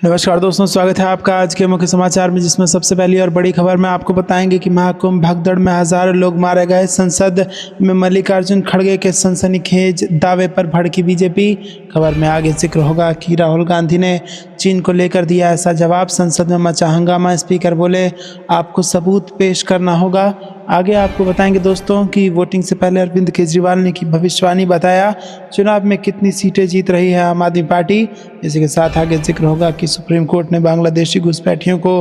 नमस्कार दोस्तों, स्वागत है आपका आज के मुख्य समाचार में, जिसमें सबसे पहली और बड़ी खबर में आपको बताएंगे कि महाकुंभ भगदड़ में हजारों लोग मारे गए। संसद में मल्लिकार्जुन खड़गे के सनसनीखेज दावे पर भड़की बीजेपी। खबर में आगे जिक्र होगा कि राहुल गांधी ने चीन को लेकर दिया ऐसा जवाब। संसद में मचा हंगामा, स्पीकर बोले आपको सबूत पेश करना होगा। आगे आपको बताएंगे दोस्तों कि वोटिंग से पहले अरविंद केजरीवाल ने की भविष्यवाणी, बताया चुनाव में कितनी सीटें जीत रही है आम आदमी पार्टी। इसी के साथ आगे जिक्र होगा कि सुप्रीम कोर्ट ने बांग्लादेशी घुसपैठियों को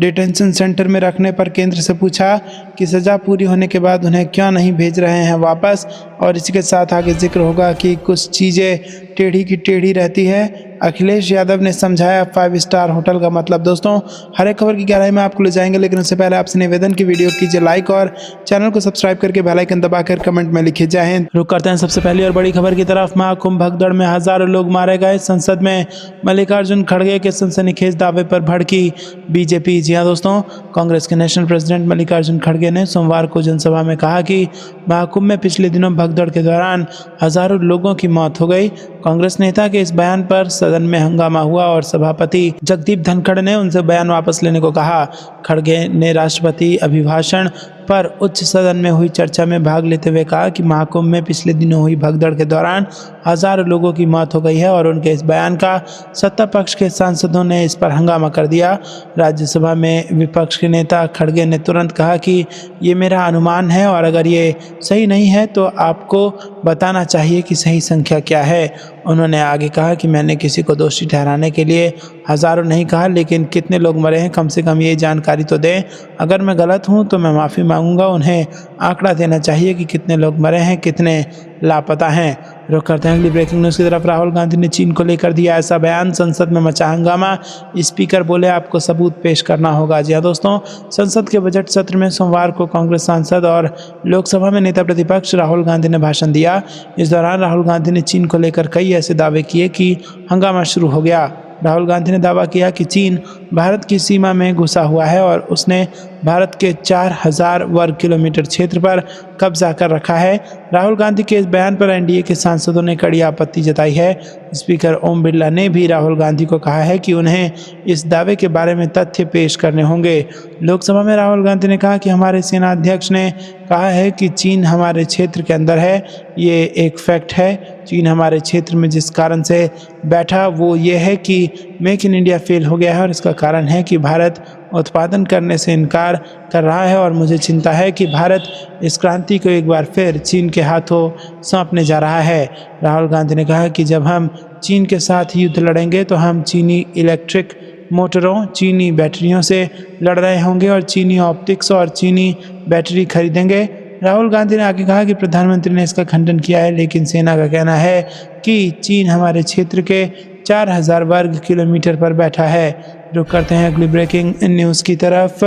डिटेंशन सेंटर में रखने पर केंद्र से पूछा कि सज़ा पूरी होने के बाद उन्हें क्यों नहीं भेज रहे हैं वापस। और इसी के साथ आगे जिक्र होगा कि कुछ चीज़ें टेढ़ी की टेढ़ी रहती है, अखिलेश यादव ने समझाया 5 स्टार होटल का मतलब। दोस्तों, हर एक खबर की गहराई में आपको ले जाएंगे, लेकिन उससे पहले आपसे निवेदन की वीडियो कीजिए लाइक और चैनल को सब्सक्राइब करके बेल आइकन दबाकर कमेंट में लिखिए जय हिंद। रुक करते हैं सबसे पहली और बड़ी खबर की तरफ। महाकुंभ भगदड़ में हजारों लोग मारे गए। संसद में मल्लिकार्जुन खड़गे के सनसनीखेज दावे पर भड़की बीजेपी। जी हाँ दोस्तों, कांग्रेस के नेशनल प्रेसिडेंट मल्लिकार्जुन खड़गे ने सोमवार को जनसभा में कहा कि महाकुंभ में पिछले दिनों भगदड़ के दौरान हजारों लोगों की मौत हो गई। कांग्रेस नेता के इस बयान पर सदन में हंगामा हुआ और सभापति जगदीप धनखड़ ने उनसे बयान वापस लेने को कहा। खड़गे ने राष्ट्रपति अभिभाषण पर उच्च सदन में हुई चर्चा में भाग लेते हुए कहा कि महाकुंभ में पिछले दिनों हुई भगदड़ के दौरान हजारों लोगों की मौत हो गई है और उनके इस बयान का सत्ता पक्ष के सांसदों ने इस पर हंगामा कर दिया। राज्यसभा में विपक्ष के नेता खड़गे ने तुरंत कहा कि ये मेरा अनुमान है और अगर ये सही नहीं है तो आपको बताना चाहिए कि सही संख्या क्या है। उन्होंने आगे कहा कि मैंने किसी को दोषी ठहराने के लिए हजारों नहीं कहा, लेकिन कितने लोग मरे हैं कम से कम ये जानकारी तो दें। अगर मैं गलत हूँ तो मैं माफ़ी मांगूंगा। उन्हें आंकड़ा देना चाहिए कि कितने लोग मरे हैं, कितने लापता हैं। रुक करते हैं अगली ब्रेकिंग न्यूज़ की तरफ। राहुल गांधी ने चीन को लेकर दिया ऐसा बयान। संसद में मचा हंगामा, स्पीकर बोले आपको सबूत पेश करना होगा। जी हाँ दोस्तों, संसद के बजट सत्र में सोमवार को कांग्रेस सांसद और लोकसभा में नेता प्रतिपक्ष राहुल गांधी ने भाषण दिया। इस दौरान राहुल गांधी ने चीन को लेकर कई ऐसे दावे किए कि हंगामा शुरू हो गया। राहुल गांधी ने दावा किया कि चीन भारत की सीमा में घुसा हुआ है और उसने भारत के 4000 वर्ग किलोमीटर क्षेत्र पर कब्जा कर रखा है। राहुल गांधी के इस बयान पर एनडीए के सांसदों ने कड़ी आपत्ति जताई है। स्पीकर ओम बिरला ने भी राहुल गांधी को कहा है कि उन्हें इस दावे के बारे में तथ्य पेश करने होंगे। लोकसभा में राहुल गांधी ने कहा कि हमारे सेना अध्यक्ष ने कहा है कि चीन हमारे क्षेत्र के अंदर है, ये एक फैक्ट है। चीन हमारे क्षेत्र में जिस कारण से बैठा वो ये है कि मेक इन इंडिया फेल हो गया है और इसका कारण है कि भारत उत्पादन करने से इनकार कर रहा है और मुझे चिंता है कि भारत इस क्रांति को एक बार फिर चीन के हाथों सौंपने जा रहा है। राहुल गांधी ने कहा कि जब हम चीन के साथ युद्ध लड़ेंगे तो हम चीनी इलेक्ट्रिक मोटरों, चीनी बैटरियों से लड़ रहे होंगे और चीनी ऑप्टिक्स और चीनी बैटरी खरीदेंगे। राहुल गांधी ने आगे कहा कि प्रधानमंत्री ने इसका खंडन किया है, लेकिन सेना का कहना है कि चीन हमारे क्षेत्र के 4000 वर्ग किलोमीटर पर बैठा है। रुक करते हैं अगली ब्रेकिंग न्यूज़ की तरफ,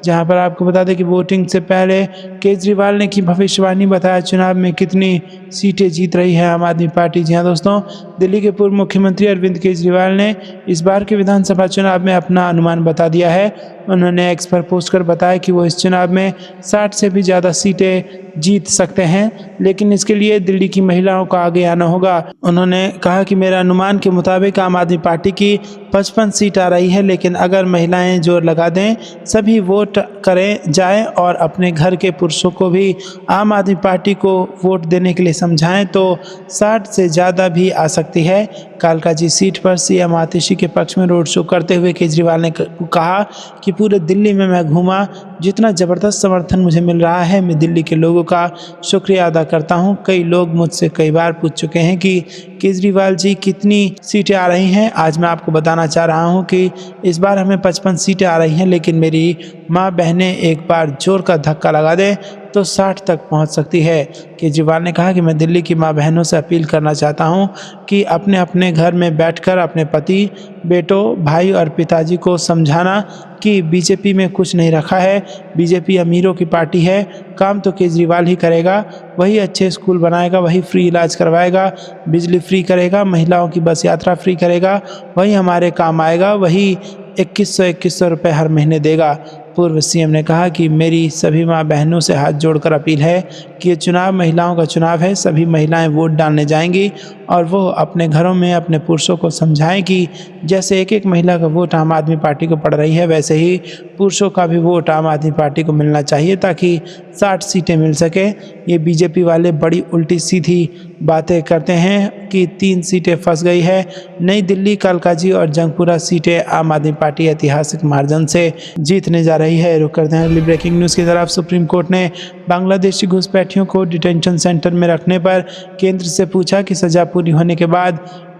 जहां पर आपको बता दें कि वोटिंग से पहले केजरीवाल ने की भविष्यवाणी, बताया चुनाव में कितनी सीटें जीत रही है आम आदमी पार्टी। जी हाँ दोस्तों, दिल्ली के पूर्व मुख्यमंत्री अरविंद केजरीवाल ने इस बार के विधानसभा चुनाव में अपना अनुमान बता दिया है। उन्होंने एक्स पर पोस्ट कर बताया कि वो इस चुनाव में 60 से भी ज़्यादा सीटें जीत सकते हैं, लेकिन इसके लिए दिल्ली की महिलाओं को आगे आना होगा। उन्होंने कहा कि मेरे अनुमान के मुताबिक आम आदमी पार्टी की 55 सीट आ रही है, लेकिन अगर महिलाएं जोर लगा दें, सभी वोट करें जाएं और अपने घर के पुरुषों को भी आम आदमी पार्टी को वोट देने के लिए समझाएं तो 60 से ज़्यादा भी आ सकती है। कालकाजी सीट पर सीएम आतिशी के पक्ष में रोड शो करते हुए केजरीवाल ने कहा कि पूरे दिल्ली में मैं घूमा, जितना ज़बरदस्त समर्थन मुझे मिल रहा है, मैं दिल्ली के लोगों का शुक्रिया अदा करता हूं। कई लोग मुझसे कई बार पूछ चुके हैं कि केजरीवाल जी कितनी सीटें आ रही हैं। आज मैं आपको बताना चाह रहा हूं कि इस बार हमें 55 सीटें आ रही हैं, लेकिन मेरी माँ बहनें एक बार जोर का धक्का लगा दें तो 60 तक पहुंच सकती है। केजरीवाल ने कहा कि मैं दिल्ली की माँ बहनों से अपील करना चाहता हूं कि अपने अपने घर में बैठकर अपने पति, बेटों, भाई और पिताजी को समझाना कि बीजेपी में कुछ नहीं रखा है। बीजेपी अमीरों की पार्टी है, काम तो केजरीवाल ही करेगा। वही अच्छे स्कूल बनाएगा, वही फ्री इलाज करवाएगा, बिजली फ्री करेगा, महिलाओं की बस यात्रा फ्री करेगा, वही हमारे काम आएगा, वही 2100 रुपये हर महीने देगा। पूर्व सीएम ने कहा कि मेरी सभी मां बहनों से हाथ जोड़कर अपील है कि ये चुनाव महिलाओं का चुनाव है। सभी महिलाएं वोट डालने जाएंगी और वो अपने घरों में अपने पुरुषों को समझाएं कि जैसे एक एक महिला का वोट आम आदमी पार्टी को पड़ रही है, वैसे ही पुरुषों का भी वोट आम आदमी पार्टी को मिलना चाहिए ताकि 60 सीटें मिल सके। ये बीजेपी वाले बड़ी उल्टी सीधी बातें करते हैं कि 3 सीटें फंस गई है। नई दिल्ली, कालकाजी और जंगपुरा सीटें आम आदमी पार्टी ऐतिहासिक मार्जिन से जीतने जा रही है। रुक करते हैं अगली ब्रेकिंग न्यूज़ की तरफ। सुप्रीम कोर्ट ने बांग्लादेशी घुसपैठियों को डिटेंशन सेंटर में रखने पर केंद्र से पूछा कि सजा पूरी होने के बाद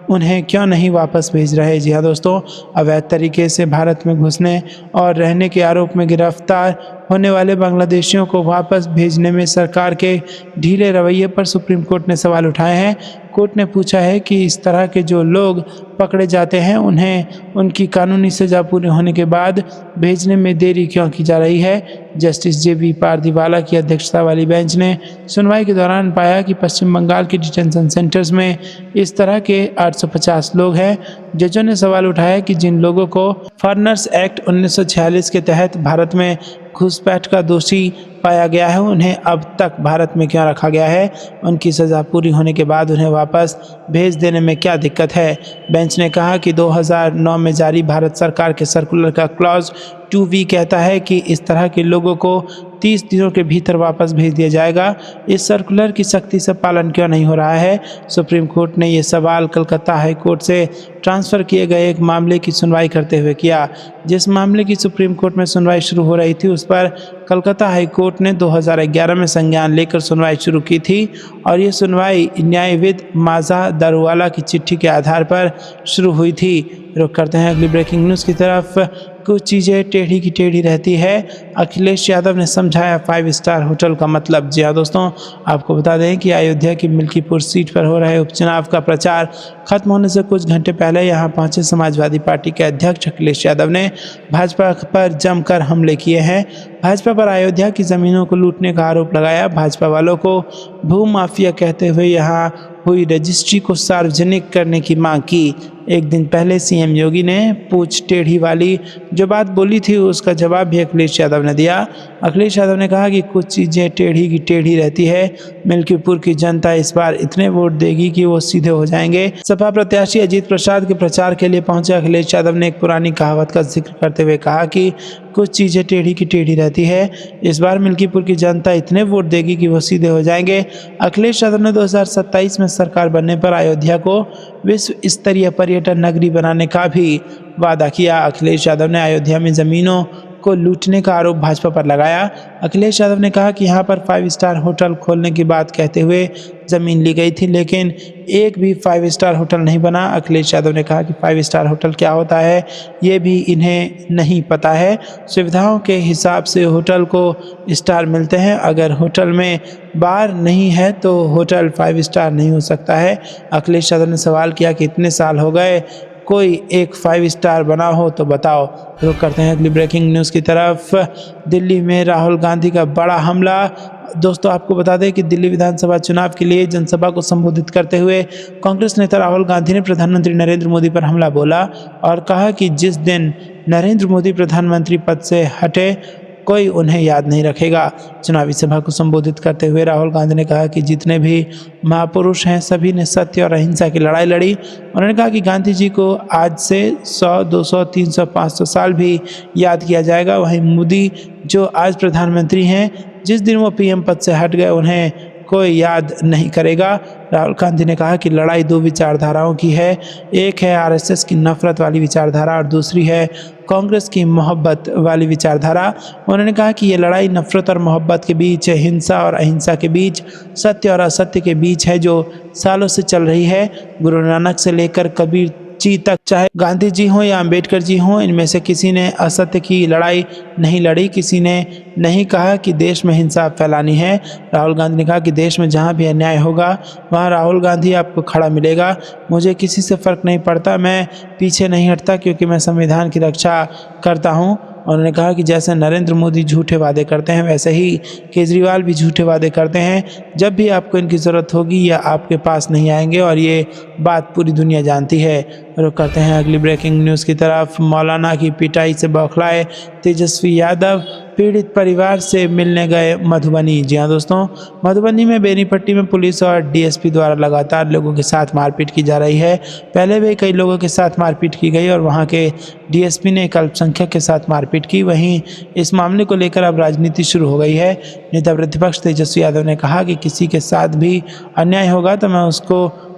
उन्हें क्यों नहीं वापस भेज रहे। जी हाँ दोस्तों, अवैध तरीके से भारत में घुसने और रहने के आरोप में गिरफ्तार होने वाले बांग्लादेशियों को वापस भेजने में सरकार के ढीले रवैये पर सुप्रीम कोर्ट ने सवाल उठाए हैं। कोर्ट ने पूछा है कि इस तरह के जो लोग पकड़े जाते हैं उन्हें उनकी कानूनी सज़ा पूरी होने के बाद भेजने में देरी क्यों की जा रही है। जस्टिस JB पारदीवाला की अध्यक्षता वाली बेंच ने सुनवाई के दौरान पाया कि पश्चिम बंगाल के डिटेंशन सेंटर्स में इस तरह के 850 लोग हैं। जजों ने सवाल उठाया कि जिन लोगों को फॉरेनर्स एक्ट 1946 के तहत भारत में घुसपैठ का दोषी पाया गया है, उन्हें अब तक भारत में क्यों रखा गया है। उनकी सज़ा पूरी होने के बाद उन्हें वापस भेज देने में क्या दिक्कत है। बेंच ने कहा कि 2009 में जारी भारत सरकार के सर्कुलर का क्लॉज 2V कहता है कि इस तरह के लोगों को 30 दिनों के भीतर वापस भेज दिया जाएगा। इस सर्कुलर की सख्ती से पालन क्यों नहीं हो रहा है। सुप्रीम कोर्ट ने ये सवाल कलकत्ता हाई कोर्ट से ट्रांसफ़र किए गए एक मामले की सुनवाई करते हुए किया। जिस मामले की सुप्रीम कोर्ट में सुनवाई शुरू हो रही थी उस पर कलकत्ता हाई कोर्ट ने 2011 में संज्ञान लेकर सुनवाई शुरू की थी और ये सुनवाई न्यायविद माजा दारूवाला की चिट्ठी के आधार पर शुरू हुई थी। रुक करते हैं अगली ब्रेकिंग न्यूज़ की तरफ। कुछ चीज़ें टेढ़ी की टेढ़ी रहती है, अखिलेश यादव ने समझाया 5 स्टार होटल का मतलब। जी हाँ दोस्तों, आपको बता दें कि अयोध्या की मिल्कीपुर सीट पर हो रहे उपचुनाव का प्रचार खत्म होने से कुछ घंटे पहले यहां पहुंचे समाजवादी पार्टी के अध्यक्ष अखिलेश यादव ने भाजपा पर जमकर हमले किए हैं। भाजपा पर अयोध्या की ज़मीनों को लूटने का आरोप लगाया। भाजपा वालों को भू माफिया कहते हुए यहां हुई रजिस्ट्री को सार्वजनिक करने की मांग की। एक दिन पहले सीएम योगी ने पूछ टेढ़ी वाली जो बात बोली थी उसका जवाब भी अखिलेश यादव ने दिया। अखिलेश यादव ने कहा कि कुछ चीज़ें टेढ़ी की टेढ़ी रहती है। मिल्कीपुर की जनता इस बार इतने वोट देगी कि वो सीधे हो जाएंगे। सपा प्रत्याशी अजीत प्रसाद के प्रचार के लिए पहुंचे अखिलेश यादव ने एक पुरानी कहावत का जिक्र करते हुए कहा कि कुछ चीज़ें टेढ़ी की टेढ़ी रहती है। इस बार मिल्कीपुर की जनता इतने वोट देगी कि वो सीधे हो जाएंगे। अखिलेश यादव ने 2027 में सरकार बनने पर अयोध्या को विश्व स्तरीय पर्यटन नगरी बनाने का भी वादा किया। अखिलेश यादव ने अयोध्या में ज़मीनों को लूटने का आरोप भाजपा पर लगाया। अखिलेश यादव ने कहा कि यहाँ पर 5 स्टार होटल खोलने की बात कहते हुए ज़मीन ली गई थी, लेकिन एक भी 5 स्टार होटल नहीं बना। अखिलेश यादव ने कहा कि 5 स्टार होटल क्या होता है ये भी इन्हें नहीं पता है। सुविधाओं के हिसाब से होटल को स्टार मिलते हैं। अगर होटल में बार नहीं है तो होटल 5 स्टार नहीं हो सकता है। अखिलेश यादव ने सवाल किया कि इतने साल हो गए, कोई एक 5 स्टार बना हो तो बताओ। रुक करते हैं अगली ब्रेकिंग न्यूज़ की तरफ। दिल्ली में राहुल गांधी का बड़ा हमला। दोस्तों, आपको बता दें कि दिल्ली विधानसभा चुनाव के लिए जनसभा को संबोधित करते हुए कांग्रेस नेता राहुल गांधी ने प्रधानमंत्री नरेंद्र मोदी पर हमला बोला और कहा कि जिस दिन नरेंद्र मोदी प्रधानमंत्री पद से हटे कोई उन्हें याद नहीं रखेगा। चुनावी सभा को संबोधित करते हुए राहुल गांधी ने कहा कि जितने भी महापुरुष हैं सभी ने सत्य और अहिंसा की लड़ाई लड़ी। उन्होंने कहा कि गांधी जी को आज से 100, 200, 300, 500 साल भी याद किया जाएगा। वहीं मोदी जो आज प्रधानमंत्री हैं, जिस दिन वो PM पद से हट गए उन्हें कोई याद नहीं करेगा। राहुल गांधी ने कहा कि लड़ाई 2 विचारधाराओं की है। एक है RSS की नफरत वाली विचारधारा और दूसरी है कांग्रेस की मोहब्बत वाली विचारधारा। उन्होंने कहा कि ये लड़ाई नफरत और मोहब्बत के बीच, हिंसा और अहिंसा के बीच, सत्य और असत्य के बीच है जो सालों से चल रही है। गुरु नानक से लेकर कबीर जी तक, चाहे गांधी जी हों या अंबेडकर जी हों, इनमें से किसी ने असत्य की लड़ाई नहीं लड़ी। किसी ने नहीं कहा कि देश में हिंसा फैलानी है। राहुल गांधी ने कहा कि देश में जहां भी अन्याय होगा वहां राहुल गांधी आपको खड़ा मिलेगा। मुझे किसी से फ़र्क नहीं पड़ता, मैं पीछे नहीं हटता क्योंकि मैं संविधान की रक्षा करता हूं। उन्होंने कहा कि जैसे नरेंद्र मोदी झूठे वादे करते हैं वैसे ही केजरीवाल भी झूठे वादे करते हैं। जब भी आपको इनकी ज़रूरत होगी या आपके पास नहीं आएंगे और ये बात पूरी दुनिया जानती है। रुक करते हैं अगली ब्रेकिंग न्यूज़ की तरफ। मौलाना की पिटाई से बौखलाए तेजस्वी यादव पीड़ित परिवार से मिलने गए मधुबनी। जी हाँ दोस्तों, मधुबनी में बेनीपट्टी में पुलिस और डीएसपी द्वारा लगातार लोगों के साथ मारपीट की जा रही है। पहले भी कई लोगों के साथ मारपीट की गई और वहां के डीएसपी ने एक अल्पसंख्यक के साथ मारपीट की। वहीं इस मामले को लेकर अब राजनीति शुरू हो गई है। नेता प्रतिपक्ष तेजस्वी यादव ने कहा कि किसी के साथ भी अन्याय होगा तो मैं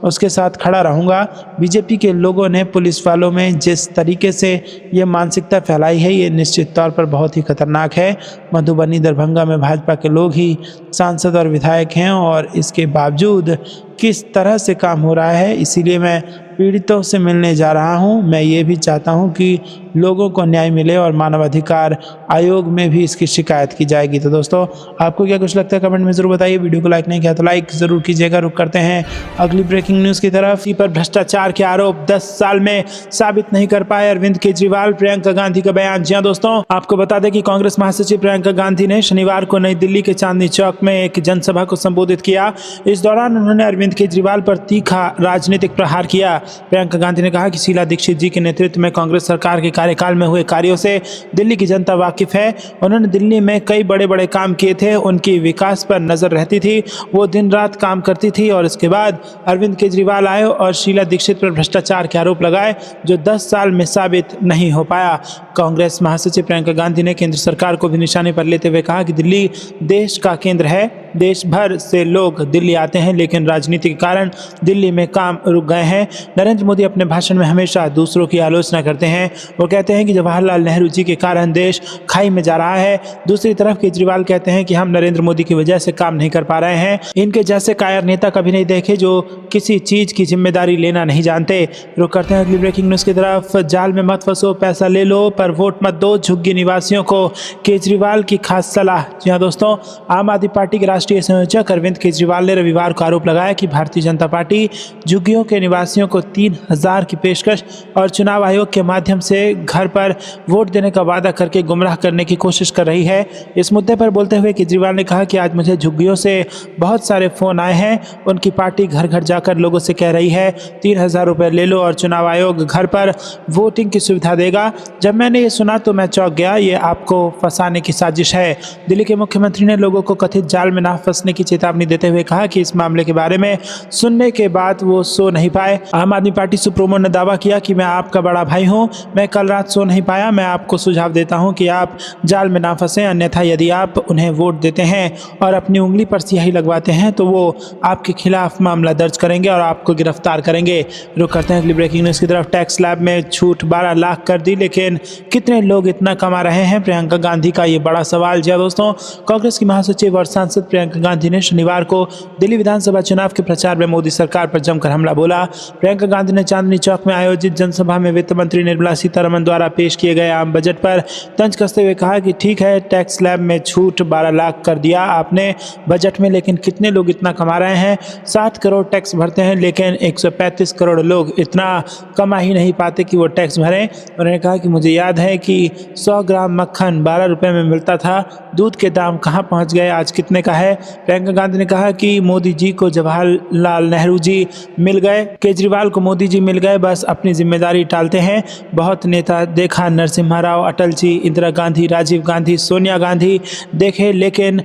उसके साथ खड़ा रहूंगा। बीजेपी के लोगों ने पुलिस वालों में जिस तरीके से ये मानसिकता फैलाई है ये निश्चित तौर पर बहुत ही खतरनाक है। मधुबनी दरभंगा में भाजपा के लोग ही सांसद और विधायक हैं और इसके बावजूद किस तरह से काम हो रहा है, इसीलिए मैं पीड़ितों से मिलने जा रहा हूं। मैं ये भी चाहता हूं कि लोगों को न्याय मिले और मानवाधिकार आयोग में भी इसकी शिकायत की जाएगी। तो दोस्तों आपको क्या कुछ लगता है कमेंट में ज़रूर बताइए। वीडियो को लाइक नहीं किया तो लाइक ज़रूर कीजिएगा। रुक करते हैं अगली ब्रेकिंग न्यूज़ की तरफ। इसी पर भ्रष्टाचार के आरोप 10 साल में साबित नहीं कर पाए अरविंद केजरीवाल, प्रियंका गांधी का बयान। जी हाँ दोस्तों, आपको बता दें कि कांग्रेस महासचिव प्रियंका गांधी ने शनिवार को नई दिल्ली के चांदनी चौक में एक जनसभा को संबोधित किया। इस दौरान उन्होंने अरविंद केजरीवाल पर तीखा राजनीतिक प्रहार किया। प्रियंका गांधी ने कहा कि शीला दीक्षित जी के नेतृत्व में कांग्रेस सरकार के कार्यकाल में हुए कार्यों से दिल्ली की जनता वाकिफ है। उन्होंने दिल्ली में कई बड़े बड़े काम किए थे, उनकी विकास पर नजर रहती थी, वो दिन रात काम करती थी। और इसके बाद अरविंद केजरीवाल आए और शीला दीक्षित पर भ्रष्टाचार के आरोप लगाए जो 10 साल में साबित नहीं हो पाया। कांग्रेस महासचिव प्रियंका गांधी ने केंद्र सरकार को भी निशाने पर लेते हुए कहा कि दिल्ली देश का केंद्र है, देश भर से लोग दिल्ली आते हैं, लेकिन राजनीति के कारण दिल्ली में काम रुक गए हैं। नरेंद्र मोदी अपने भाषण में हमेशा दूसरों की आलोचना करते हैं। वो कहते हैं कि जवाहरलाल नेहरू जी के कारण देश खाई में जा रहा है। दूसरी तरफ केजरीवाल कहते हैं कि हम नरेंद्र मोदी की वजह से काम नहीं कर पा रहे हैं। इनके जैसे कायर नेता कभी नहीं देखे जो किसी चीज की जिम्मेदारी लेना नहीं जानते। रुक करते हैं अगली ब्रेकिंग न्यूज की तरफ। जाल में मत फंसो, पैसा ले लो पर वोट मत दो, झुग्गी निवासियों को केजरीवाल की खास सलाह। जी हाँ दोस्तों, आम आदमी पार्टी के राष्ट्रीय संयोजक अरविंद केजरीवाल ने रविवार को आरोप लगाया कि भारतीय जनता पार्टी झुग्गियों के निवासियों को 3000 की पेशकश और चुनाव आयोग के माध्यम से घर पर वोट देने का वादा करके गुमराह करने की कोशिश कर रही है। इस मुद्दे पर बोलते हुए केजरीवाल ने कहा कि आज मुझे झुग्गियों से बहुत सारे फोन आए हैं। उनकी पार्टी घर घर जाकर लोगों से कह रही है 3000 रुपये ले लो और चुनाव आयोग घर पर वोटिंग की सुविधा देगा। जब मैंने ये सुना तो मैं चौंक गया, ये आपको फंसाने की साजिश है। दिल्ली के मुख्यमंत्री ने लोगों को कथित जाल में ना फंसने की चेतावनी देते हुए कहा कि इस मामले के बारे में सुनने के बाद वो सो नहीं पाए। आम आदमी पार्टी सुप्रीमो ने दावा किया कि मैं आपका बड़ा भाई हूं, मैं कल रात सो नहीं पाया। मैं आपको सुझाव देता हूं कि आप जाल में ना फंसें, अन्यथा यदि आप उन्हें वोट देते हैं और अपनी उंगली पर स्याही लगवाते हैं तो वो आपके खिलाफ मामला दर्ज करेंगे और आपको गिरफ्तार करेंगे। रुक करते हैं अगली ब्रेकिंग न्यूज़ की तरफ। टैक्स स्लैब में छूट 12 लाख कर दी, लेकिन कितने लोग इतना कमा रहे हैं? प्रियंका गांधी का ये बड़ा सवाल। जी दोस्तों, कांग्रेस की महासचिव और सांसद प्रियंका गांधी ने शनिवार को दिल्ली विधानसभा चुनाव के प्रचार में मोदी सरकार पर जमकर हमला बोला। प्रियंका गांधी ने चांदनी चौक में आयोजित जनसभा में वित्त मंत्री निर्मला सीतारमण द्वारा पेश किए गए आम बजट पर तंज कसते हुए कहा कि ठीक है, टैक्स स्लैब में छूट 12 लाख कर दिया आपने बजट में, लेकिन कितने लोग इतना कमा रहे हैं? 7 करोड़ टैक्स भरते हैं, लेकिन 135 करोड़ लोग इतना कमा ही नहीं पाते कि वो टैक्स भरें। उन्होंने कहा कि मुझे याद है कि 100 ग्राम मक्खन 12 रुपये में मिलता था, दूध के दाम कहाँ पहुँच गए, आज कितने का है? प्रियंका गांधी ने कहा कि मोदी जी को जवाहरलाल नेहरू जी मिल गए, केजरीवाल को मोदी जी मिल गए, बस अपनी जिम्मेदारी टालते हैं। बहुत नेता देखा, नरसिम्हा राव, अटल जी, इंदिरा गांधी, राजीव गांधी, सोनिया गांधी देखे, लेकिन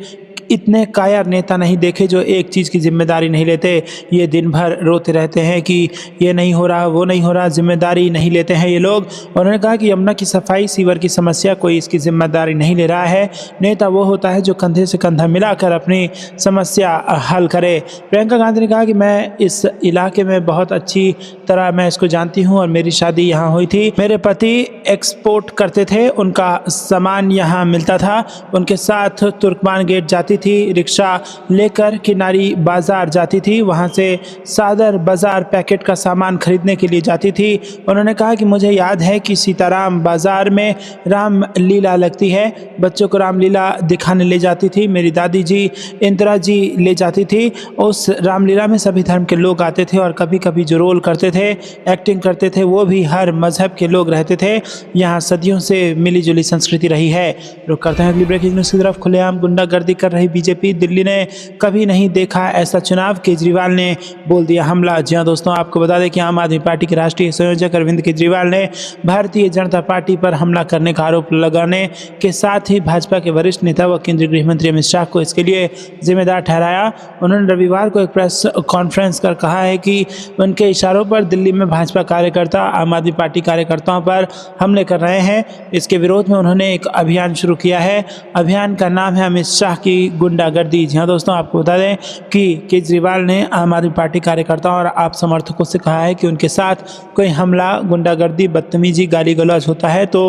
इतने कायर नेता नहीं देखे जो एक चीज़ की जिम्मेदारी नहीं लेते। ये दिन भर रोते रहते हैं कि ये नहीं हो रहा, वो नहीं हो रहा, जिम्मेदारी नहीं लेते हैं ये लोग। उन्होंने कहा कि यमुना की सफाई, सीवर की समस्या, कोई इसकी जिम्मेदारी नहीं ले रहा है। नेता वो होता है जो कंधे से कंधा मिलाकर अपनी समस्या हल करे। प्रियंका गांधी ने कहा कि मैं इस इलाके में बहुत अच्छी तरह मैं इसको जानती हूँ और मेरी शादी यहाँ हुई थी। मेरे पति एक्सपोर्ट करते थे, उनका सामान यहाँ मिलता था, उनके साथ तुर्कमान गेट जाती थी, रिक्शा लेकर किनारी बाजार जाती थी, वहां से सादर बाजार पैकेट का सामान खरीदने के लिए जाती थी। उन्होंने कहा कि मुझे याद है कि सीताराम बाजार में रामलीला लगती है, बच्चों को रामलीला दिखाने ले जाती थी। मेरी दादी जी इंदिरा जी ले जाती थी। उस रामलीला में सभी धर्म के लोग आते थे और कभी कभी जो रोल करते थे, एक्टिंग करते थे, वो भी हर मजहब के लोग रहते थे। यहाँ सदियों से मिली जुली संस्कृति रही है। रुक करते हैं अगली ब्रेकिंग न्यूज़ की तरफ। खुलेआम गुंडागर्दी कर रही बीजेपी, दिल्ली ने कभी नहीं देखा ऐसा चुनाव, केजरीवाल ने बोल दिया हमला। जी हाँ दोस्तों, आपको बता दें कि आम आदमी पार्टी के राष्ट्रीय संयोजक अरविंद केजरीवाल ने भारतीय जनता पार्टी पर हमला करने का आरोप लगाने के साथ ही भाजपा के वरिष्ठ नेता व केंद्रीय गृह मंत्री अमित शाह को इसके लिए जिम्मेदार ठहराया। उन्होंने रविवार को एक प्रेस कॉन्फ्रेंस कर कहा है कि उनके इशारों पर दिल्ली में भाजपा कार्यकर्ता आम आदमी पार्टी कार्यकर्ताओं पर हमले कर रहे हैं। इसके विरोध में उन्होंने एक अभियान शुरू किया है। अभियान का नाम है अमित शाह की गुंडागर्दी। जी हाँ दोस्तों, आपको बता दें कि केजरीवाल ने आम आदमी पार्टी कार्यकर्ताओं और आप समर्थकों से कहा है कि उनके साथ कोई हमला, गुंडागर्दी, बदतमीजी, गाली गलौज होता है तो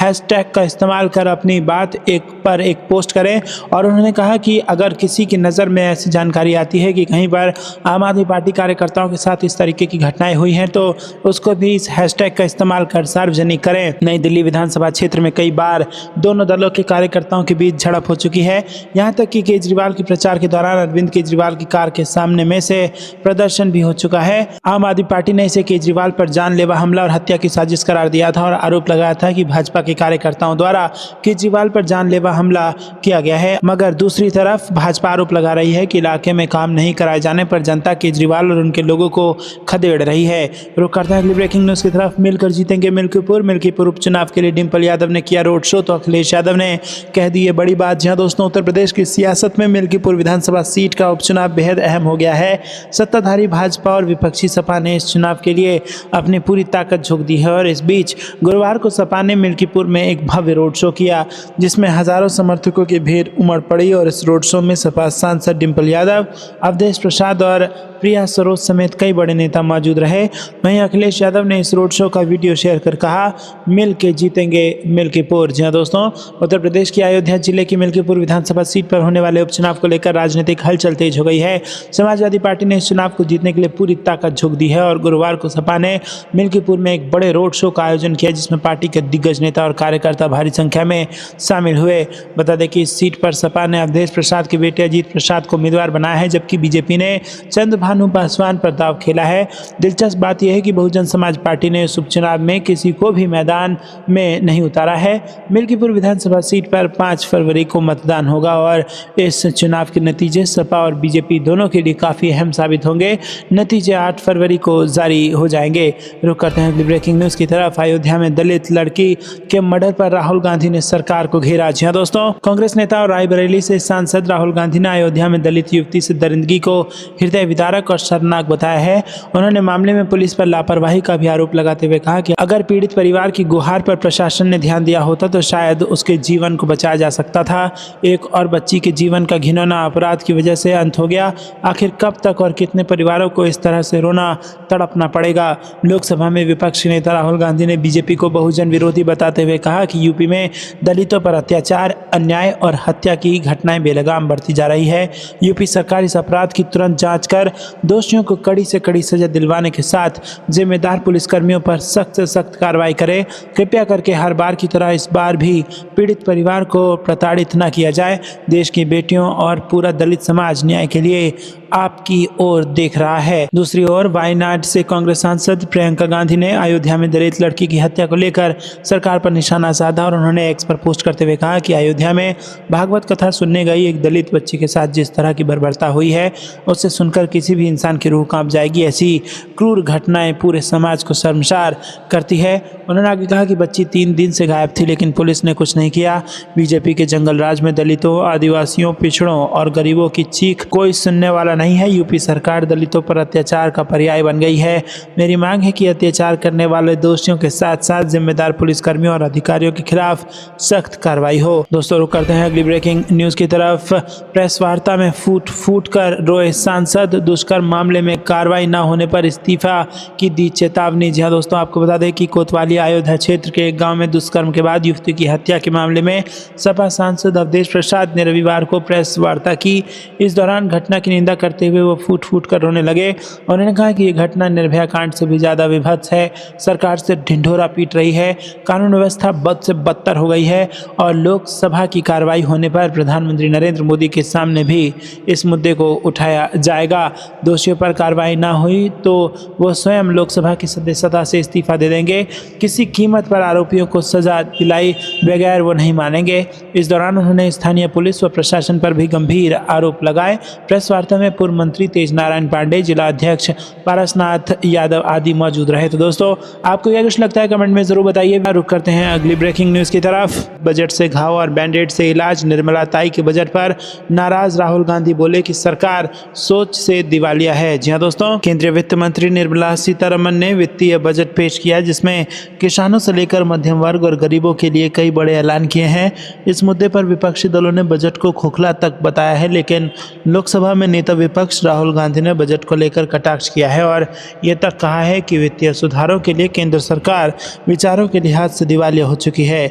हैशटैग का इस्तेमाल कर अपनी बात एक पोस्ट करें। और उन्होंने कहा कि अगर किसी की नज़र में ऐसी जानकारी आती है कि कहीं पर आम आदमी पार्टी कार्यकर्ताओं के साथ इस तरीके की घटनाएं हुई हैं तो उसको भी इस हैशटैग का इस्तेमाल कर सार्वजनिक करें। नई दिल्ली विधानसभा क्षेत्र में कई बार दोनों दलों के कार्यकर्ताओं के बीच झड़प हो चुकी है। यहाँ तक कि केजरीवाल के प्रचार के दौरान अरविंद केजरीवाल की कार के सामने में से प्रदर्शन भी हो चुका है। आम आदमी पार्टी ने इसे केजरीवाल पर जानलेवा हमला और हत्या की साजिश करार दिया था और आरोप लगाया था कि भाजपा के कार्यकर्ताओं द्वारा केजरीवाल पर जानलेवा हमला किया गया है। मगर दूसरी तरफ भाजपा आरोप लगा रही है कि इलाके में काम नहीं कराए जाने पर जनता केजरीवाल और उनके लोगों को खदेड़ रही है। रुक करते हैं अगली ब्रेकिंग न्यूज़ की तरफ। मिलकर जीतेंगे मिल्कीपुर उपचुनाव के लिए डिम्पल यादव ने किया रोड शो तो अखिलेश यादव ने कह दी ये बड़ी बात। जहां दोस्तों, उत्तर प्रदेश की सियासत में मिल्कीपुर विधानसभा सीट का उपचुनाव बेहद अहम हो गया है। सत्ताधारी भाजपा और विपक्षी सपा ने इस चुनाव के लिए अपनी पूरी ताकत झोंक दी है और इस बीच गुरुवार को सपा ने मिल्कीपुर में एक भव्य रोड शो किया जिसमें हजारों समर्थकों की भीड़ उमड़ पड़ी और इस रोड शो में सपा सांसद डिम्पल यादव, अवधेश प्रसाद और प्रिया सरोज समेत कई बड़े नेता मौजूद रहे। वहीं अखिलेश यादव ने इस रोड शो का वीडियो शेयर कर कहा, मिल के जीतेंगे मिल्कीपुर। जी हाँ दोस्तों, उत्तर प्रदेश की अयोध्या जिले की मिल्कीपुर विधानसभा सीट पर होने वाले उपचुनाव को लेकर राजनीतिक हलचल तेज हो गई है। समाजवादी पार्टी ने इस चुनाव को जीतने के लिए पूरी ताकत झोंक दी है और गुरुवार को सपा ने मिल्कीपुर में एक बड़े रोड शो का आयोजन किया जिसमें पार्टी के दिग्गज नेता और कार्यकर्ता भारी संख्या में शामिल हुए। बता दें कि इस सीट पर सपा ने अवधेश प्रसाद के बेटे अजीत प्रसाद को उम्मीदवार बनाया है जबकि बीजेपी ने चंद्रभानु पासवान पर दाव खेला है। दिलचस्प बात यह है कि बहुजन समाज पार्टी ने इस उपचुनाव में किसी को भी मैदान में नहीं उतारा है। मिल्कीपुर विधानसभा सीट पर 5 फरवरी को मतदान होगा और इस चुनाव के नतीजे सपा और बीजेपी दोनों के लिए काफ़ी अहम साबित होंगे। नतीजे 8 फरवरी को जारी हो जाएंगे। रुक करते हैं ब्रेकिंग न्यूज़ की तरफ। अयोध्या में दलित लड़की के मर्डर पर राहुल गांधी ने सरकार को घेरा। जी हाँ दोस्तों, कांग्रेस नेता और रायबरेली से सांसद राहुल गांधी ने अयोध्या में दलित युवती से दरिंदगी को हृदय विदारक और शर्मनाक बताया है। उन्होंने मामले में पुलिस पर लापरवाही का भी आरोप लगाते हुए कहा कि अगर पीड़ित परिवार की गुहार पर प्रशासन ने ध्यान दिया होता तो शायद उसके जीवन को बचाया जा सकता था। एक और बच्ची के जीवन का घिनौना अपराध की वजह से अंत हो गया। आखिर कब तक और कितने परिवारों को इस तरह से रोना तड़पना पड़ेगा। लोकसभा में विपक्षी नेता राहुल गांधी ने बीजेपी को बहुजन विरोधी बताते हुए कहा कि यूपी में दलितों पर अत्याचार, अन्याय और हत्या की घटनाएं बेलगाम बढ़ती जा रही है। यूपी सरकार इस अपराध की तुरंत जांच कर दोषियों को कड़ी से कड़ी सजा दिलवाने के साथ जिम्मेदार पुलिसकर्मियों पर सख्त से सख्त कार्रवाई करे। कृपया करके हर बार की तरह इस बार भी पीड़ित परिवार को प्रताड़ित न किया जाए। देश की बेटियों और पूरा दलित समाज न्याय के लिए आपकी ओर देख रहा है। दूसरी ओर वायनाड से कांग्रेस सांसद प्रियंका गांधी ने अयोध्या में दलित लड़की की हत्या को लेकर सरकार पर निशाना साधा और उन्होंने एक्स पर पोस्ट करते हुए कहा कि अयोध्या में भागवत कथा सुनने गई एक दलित बच्ची के साथ जिस तरह की बर्बरता हुई है उससे सुनकर किसी भी इंसान की रूह कांप जाएगी। ऐसी क्रूर घटनाएं पूरे समाज को शर्मसार करती है। उन्होंने आगे कहा कि बच्ची 3 दिन से गायब थी लेकिन पुलिस ने कुछ नहीं किया। बीजेपी के जंगल राज में दलितों, आदिवासियों, पिछड़ों और गरीबों की चीख कोई सुनने वाला नहीं है। यूपी सरकार दलितों पर अत्याचार का पर्याय बन गई है। मेरी मांग है कि अत्याचार करने वाले दोषियों के साथ साथ जिम्मेदार पुलिसकर्मियों और अधिकारियों के खिलाफ सख्त कार्रवाई हो। दोस्तों रुक करते हैं अगली ब्रेकिंग न्यूज की तरफ। प्रेस वार्ता में फूट फूट कर रोए सांसद, दुष्कर्म मामले में कार्रवाई न होने पर इस्तीफा की दी चेतावनी। जी हाँ दोस्तों, आपको बता दें कि कोतवाली अयोध्या क्षेत्र के एक गांव में दुष्कर्म के बाद युवती की हत्या के मामले में सपा सांसद अवधेश प्रसाद ने रविवार को प्रेस वार्ता की। इस दौरान घटना की निंदा करते हुए वो फूट फूट कर रोने लगे। उन्होंने कहा कि ये घटना निर्भया कांड से भी ज्यादा विभत्स है। सरकार से ढिंढोरा पीट रही है, कानून व्यवस्था बद से बदतर हो गई है और लोकसभा की कार्रवाई होने पर प्रधानमंत्री नरेंद्र मोदी के सामने भी इस मुद्दे को उठाया जाएगा। दोषियों पर कार्रवाई ना हुई तो वो स्वयं लोकसभा की सदस्यता से इस्तीफा दे देंगे। किसी कीमत पर आरोपियों को सजा दिलाई बगैर वो नहीं मानेंगे। इस दौरान उन्होंने स्थानीय पुलिस व प्रशासन पर भी गंभीर आरोप लगाए। प्रेस वार्ता में पूर्व मंत्री तेज नारायण पांडे, जिला अध्यक्ष पारसनाथ यादव आदि मौजूद रहे। तो दोस्तों आपको क्या कुछ लगता है कमेंट में जरूर बताइए। रुक करते हैं अगली ब्रेकिंग न्यूज की तरफ। बजट से घाव और बैंडेड से इलाज, निर्मला ताई के बजट पर नाराज राहुल गांधी बोले कि सरकार सोच से दिवालिया है। जी हाँ दोस्तों, केंद्रीय वित्त मंत्री निर्मला सीतारमण ने वित्तीय बजट पेश किया जिसमें किसानों से लेकर मध्यम वर्ग और गरीबों के लिए कई बड़े ऐलान किए हैं। इस मुद्दे पर विपक्षी दलों ने बजट को खोखला तक बताया है, लेकिन लोकसभा में नेता विपक्ष राहुल गांधी ने बजट को लेकर कटाक्ष किया है और ये तक कहा है कि वित्तीय सुधारों के लिए केंद्र सरकार विचारों के लिहाज से दिवालिया हो चुकी है।